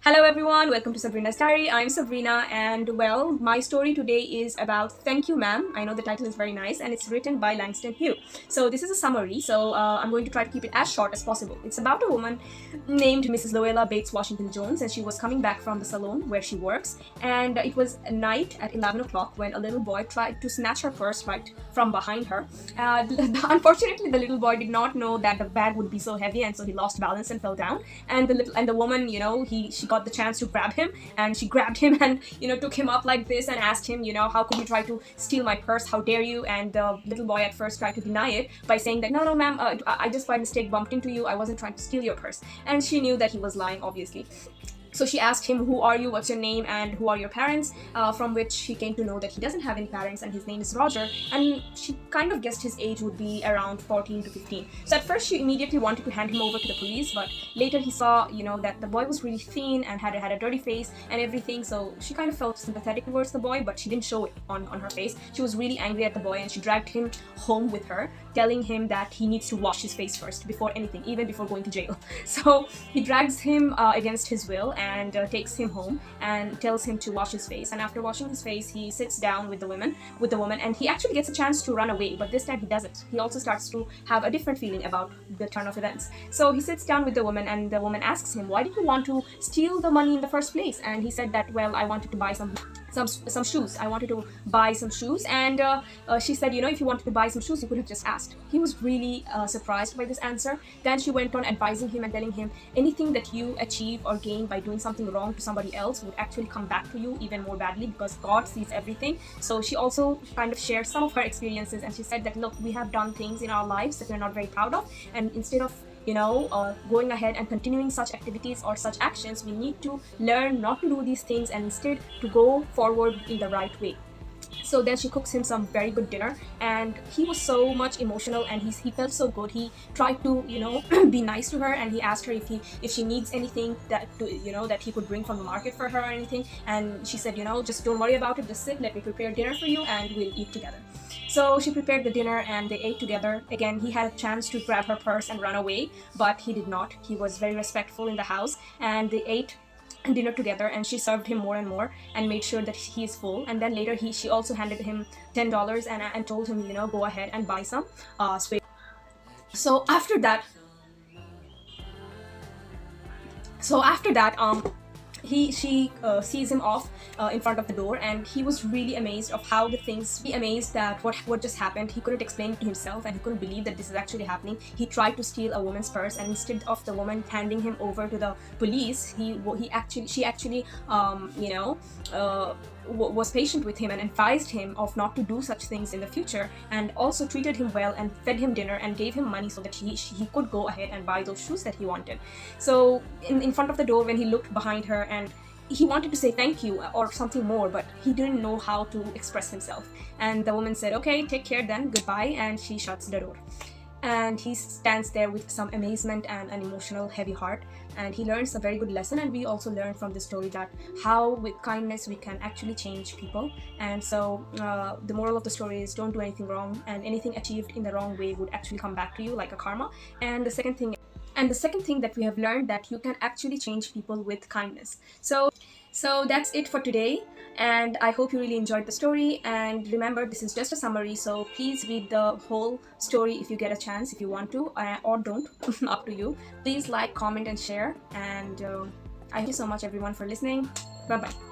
Hello everyone, welcome to Sabrina's Diary. I'm Sabrina, and well, my story today is about Thank You Ma'am. I know the title is very nice and it's written by Langston Hughes. So this is a summary, so I'm going to try to keep it as short as possible. It's about a woman named Mrs. Loella Bates Washington Jones, and she was coming back from the salon where she works, and it was a night at 11 o'clock when a little boy tried to snatch her purse right from behind her. Unfortunately, the little boy did not know that the bag would be so heavy, and so he lost balance and fell down. And the woman, she got the chance to grab him, and she grabbed him and took him up like this and asked him, how could you try to steal my purse? How dare you? And the little boy at first tried to deny it by saying that no ma'am, I just by mistake bumped into you. I wasn't trying to steal your purse. And she knew that he was lying, obviously. So she asked him, who are you, what's your name, and who are your parents, from which she came to know that he doesn't have any parents and his name is Roger, and she kind of guessed his age would be around 14 to 15. So at first she immediately wanted to hand him over to the police, but later he saw, that the boy was really thin and had a dirty face and everything, so she kind of felt sympathetic towards the boy, but she didn't show it on her face. She was really angry at the boy, and she dragged him home with her, telling him that he needs to wash his face first before anything, even before going to jail. So he drags him against his will and takes him home and tells him to wash his face. And after washing his face, he sits down with the woman, and he actually gets a chance to run away, but this time he doesn't. He also starts to have a different feeling about the turn of events. So he sits down with the woman, and the woman asks him, why did you want to steal the money in the first place? And he said that, well, I wanted to buy some shoes. I wanted to buy some shoes. And she said, if you wanted to buy some shoes, you could have just asked. He was really surprised by this answer. Then she went on advising him and telling him, anything that you achieve or gain by doing something wrong to somebody else would actually come back to you even more badly, because God sees everything. So she also kind of shared some of her experiences, and she said that, look, we have done things in our lives that we're not very proud of, and instead of going ahead and continuing such activities or such actions, we need to learn not to do these things and instead to go forward in the right way. So then she cooks him some very good dinner, and he was so much emotional, and he felt so good. He tried to be nice to her, and he asked her if she needs anything that that he could bring from the market for her or anything. And she said, just don't worry about it, just sit, let me prepare dinner for you and we'll eat together. So she prepared the dinner and they ate together. Again, he had a chance to grab her purse and run away, but he did not. He was very respectful in the house, and they ate dinner together, and she served him more and more and made sure that he is full. And then later she also handed him $10 and told him, go ahead and buy some sweet. So after that she sees him off in front of the door, and he was really amazed of how amazed that what just happened. He couldn't explain it to himself, and he couldn't believe that this is actually happening. He tried to steal a woman's purse, and instead of the woman handing him over to the police, she actually was patient with him and advised him of not to do such things in the future, and also treated him well and fed him dinner and gave him money so that he could go ahead and buy those shoes that he wanted. So in front of the door, when he looked behind her, and he wanted to say thank you or something more, but he didn't know how to express himself. And the woman said, okay, take care then, goodbye, and she shuts the door. And he stands there with some amazement and an emotional heavy heart, and he learns a very good lesson. And we also learn from this story that how with kindness we can actually change people. And so the moral of the story is, don't do anything wrong, and anything achieved in the wrong way would actually come back to you like a karma. And the second thing that we have learned, that you can actually change people with kindness. So that's it for today, and I hope you really enjoyed the story. And remember, this is just a summary, so please read the whole story if you get a chance, if you want to, or don't, up to you. Please like, comment and share, and I thank you so much everyone for listening. Bye bye.